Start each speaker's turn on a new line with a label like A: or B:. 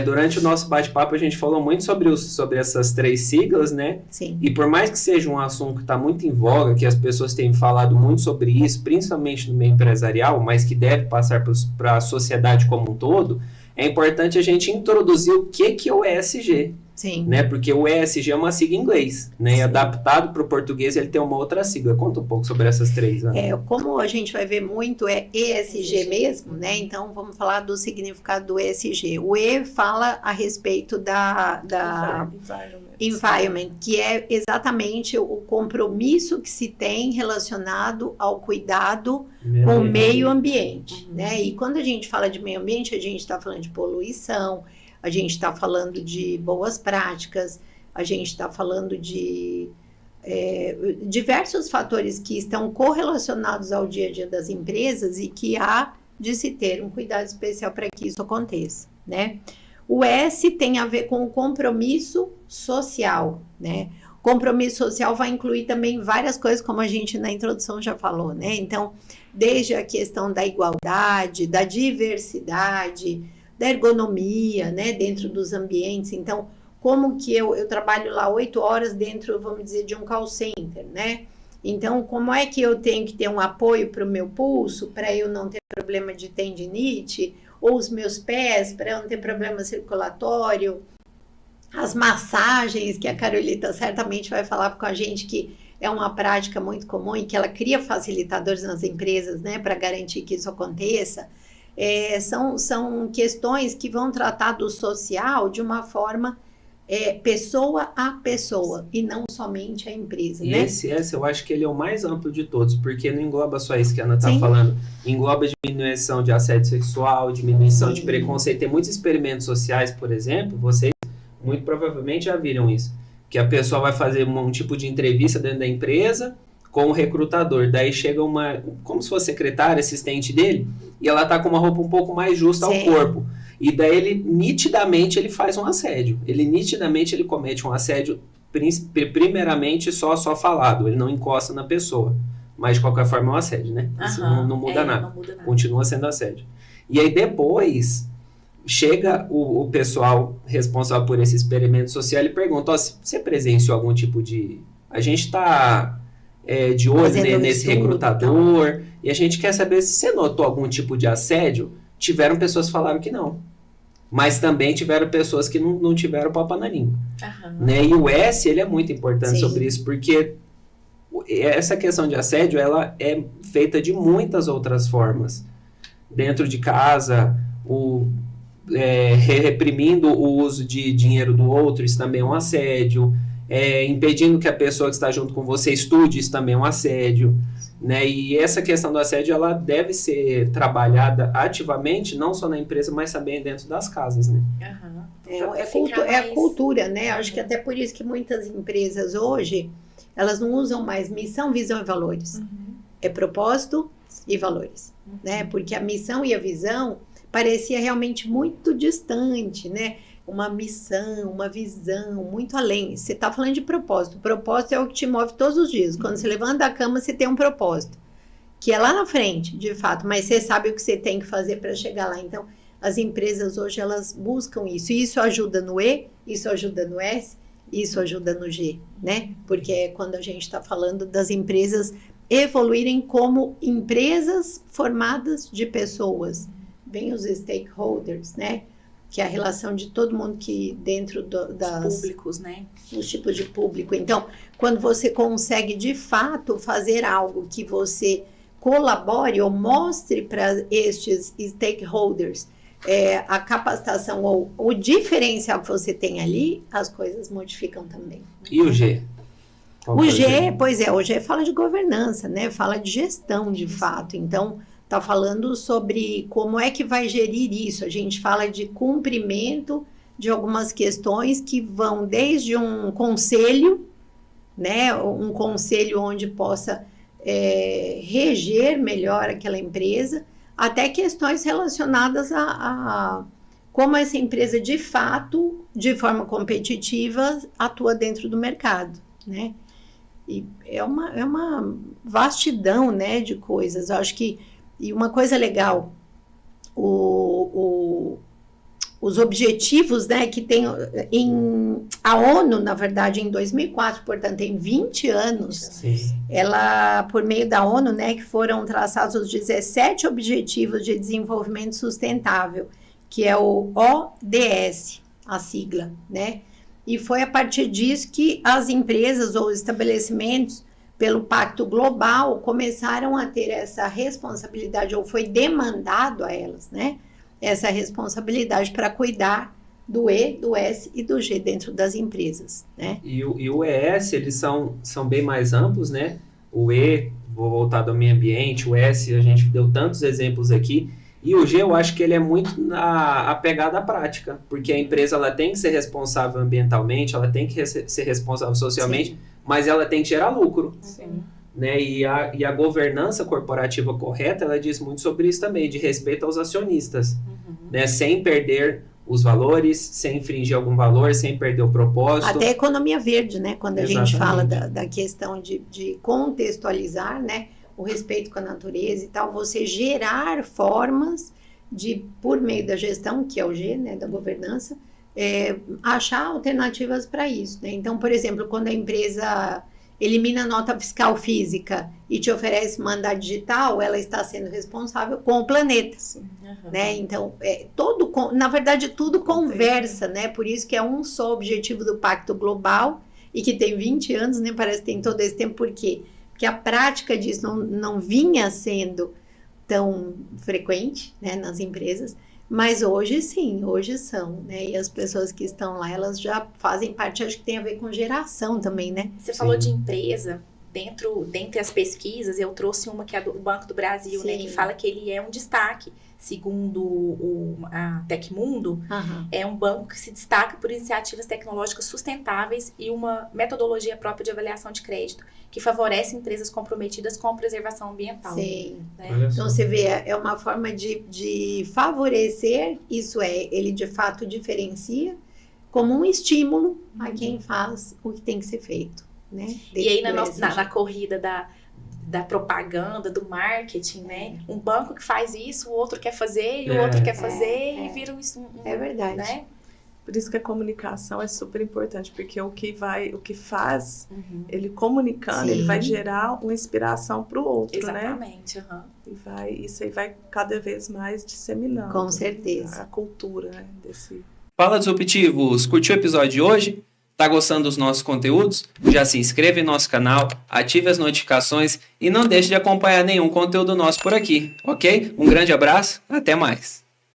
A: Durante o nosso bate-papo a gente falou muito sobre essas 3 siglas, né?
B: Sim.
A: E por mais que seja um assunto que está muito em voga, que as pessoas têm falado muito sobre isso, principalmente no meio empresarial, mas que deve passar para a sociedade como um todo, é importante a gente introduzir o que é o ESG.
B: Sim.
A: Né? Porque o ESG é uma sigla em inglês, né? E
B: Sim.
A: adaptado para o português ele tem uma outra sigla. Conta um pouco sobre essas 3.
B: Como a gente vai ver muito é ESG mesmo, né? Então vamos falar do significado do ESG. O E fala a respeito da environment, que é exatamente o compromisso que se tem relacionado ao cuidado com o meio ambiente, né? E quando a gente fala de meio ambiente, a gente está falando de poluição, a gente está falando de boas práticas, a gente está falando de diversos fatores que estão correlacionados ao dia a dia das empresas e que há de se ter um cuidado especial para que isso aconteça, né? O S tem a ver com o compromisso social, né? O compromisso social vai incluir também várias coisas, como a gente na introdução já falou, né? Então, desde a questão da igualdade, da diversidade, da ergonomia, né, dentro dos ambientes. Então, como que eu trabalho lá 8 horas dentro, vamos dizer, de um call center, né? Então, como é que eu tenho que ter um apoio para o meu pulso, para eu não ter problema de tendinite, ou os meus pés, para eu não ter problema circulatório, as massagens, que a Carolita certamente vai falar com a gente, que é uma prática muito comum e que ela cria facilitadores nas empresas, né, para garantir que isso aconteça. São questões que vão tratar do social de uma forma pessoa a pessoa e não somente a empresa, né?
A: Esse eu acho que ele é o mais amplo de todos, porque não engloba só isso que a Ana está falando, engloba diminuição de assédio sexual, diminuição de preconceito. Tem muitos experimentos sociais, por exemplo, vocês muito provavelmente já viram isso, que a pessoa vai fazer um tipo de entrevista dentro da empresa com o recrutador, daí chega como se fosse secretária, assistente dele, e ela tá com uma roupa um pouco mais justa ao corpo. E daí ele nitidamente faz um assédio. Ele comete um assédio primeiramente só falado. Ele não encosta na pessoa. Mas de qualquer forma é um assédio, né? Isso não muda nada. Não muda nada. Continua sendo assédio. E aí depois chega o pessoal responsável por esse experimento social e pergunta, você presenciou algum tipo de... A gente tá de olho nesse recrutador e a gente quer saber se você notou algum tipo de assédio. Tiveram pessoas que falaram que não. Mas também tiveram pessoas que não tiveram papo na língua. Né? E o S, ele é muito importante sobre isso, porque essa questão de assédio, ela é feita de muitas outras formas. Dentro de casa, reprimindo o uso de dinheiro do outro, isso também é um assédio. Impedindo que a pessoa que está junto com você estude, isso também é um assédio. Né? E essa questão do assédio, ela deve ser trabalhada ativamente, não só na empresa, mas também dentro das casas, né?
B: É a cultura, né? Acho que até por isso que muitas empresas hoje, elas não usam mais missão, visão e valores. É propósito e valores, né? Porque a missão e a visão parecia realmente muito distante, né? Uma missão, uma visão, muito além. Você está falando de propósito. O propósito é o que te move todos os dias. Quando você levanta da cama, você tem um propósito, que é lá na frente, de fato, mas você sabe o que você tem que fazer para chegar lá. Então, as empresas hoje, elas buscam isso. E isso ajuda no E, isso ajuda no S, isso ajuda no G, né? Porque é quando a gente está falando das empresas evoluírem como empresas formadas de pessoas. Vem os stakeholders, né? Que é a relação de todo mundo que dentro das...
C: públicos, né?
B: Os tipos de público. Então, quando você consegue, de fato, fazer algo que você colabore ou mostre para estes stakeholders a capacitação ou o diferencial que você tem ali, as coisas modificam também.
A: E o G?
B: O G, pois é, o G fala de governança, né? Fala de gestão, de fato. Então... Está falando sobre como é que vai gerir isso. A gente fala de cumprimento de algumas questões que vão desde um conselho, né, um conselho onde possa reger melhor aquela empresa, até questões relacionadas a como essa empresa, de fato, de forma competitiva, atua dentro do mercado, né? E é uma vastidão, né, de coisas. Eu acho que e uma coisa legal, o os objetivos, né, que tem a ONU, na verdade, em 2004, portanto, tem 20 anos,
A: Sim.
B: ela, por meio da ONU, né, que foram traçados os 17 Objetivos de Desenvolvimento Sustentável, que é o ODS, a sigla, né, e foi a partir disso que as empresas ou estabelecimentos, pelo Pacto Global, começaram a ter essa responsabilidade, ou foi demandado a elas, né, essa responsabilidade para cuidar do E, do S e do G dentro das empresas, né?
A: E o ES, eles são bem mais amplos, né? O E, vou voltar do meio ambiente, o S, a gente deu tantos exemplos aqui, e o G, eu acho que ele é muito apegado à prática, porque a empresa ela tem que ser responsável ambientalmente, ela tem que ser responsável socialmente, sim, mas ela tem que gerar lucro.
B: Sim.
A: Né? E a governança corporativa correta, ela diz muito sobre isso também, de respeito aos acionistas, né? Sem perder os valores, sem infringir algum valor, sem perder o propósito.
B: Até a economia verde, né? Quando a
A: Exatamente.
B: gente fala da questão de contextualizar, né? O respeito com a natureza e tal, você gerar formas de, por meio da gestão, que é o G, né? Da governança, achar alternativas para isso, né? Então, por exemplo, quando a empresa elimina a nota fiscal física e te oferece mandar digital, ela está sendo responsável com o planeta, né? Então, na verdade, tudo conversa, né? Por isso que é um só objetivo do Pacto Global e que tem 20 anos, né? Parece que tem todo esse tempo. Por quê? Porque a prática disso não vinha sendo tão frequente, né, nas empresas, mas hoje sim, hoje são, né? E as pessoas que estão lá, elas já fazem parte, acho que tem a ver com geração também, né?
C: Você falou de empresa, dentre as pesquisas, eu trouxe uma que é do Banco do Brasil, né? Que fala que ele é um destaque, segundo a Tecmundo, é um banco que se destaca por iniciativas tecnológicas sustentáveis e uma metodologia própria de avaliação de crédito, que favorece empresas comprometidas com a preservação ambiental.
B: Sim.
C: Né?
B: Então, você vê, é uma forma de favorecer, isso ele de fato diferencia como um estímulo a quem faz o que tem que ser feito, né?
C: E aí, na corrida da propaganda, do marketing, né? Um banco que faz isso, o outro quer fazer, e o outro quer fazer, e vira isso
B: é verdade.
C: Né?
D: Por isso que a comunicação é super importante, porque o que faz, ele comunicando, ele vai gerar uma inspiração para o outro,
C: exatamente,
D: né? Isso aí vai cada vez mais disseminando.
B: Com certeza.
D: A cultura, né, desse...
A: Fala, Disruptivos! Curtiu o episódio de hoje? Tá gostando dos nossos conteúdos? Já se inscreve em nosso canal, ative as notificações e não deixe de acompanhar nenhum conteúdo nosso por aqui, ok? Um grande abraço, até mais!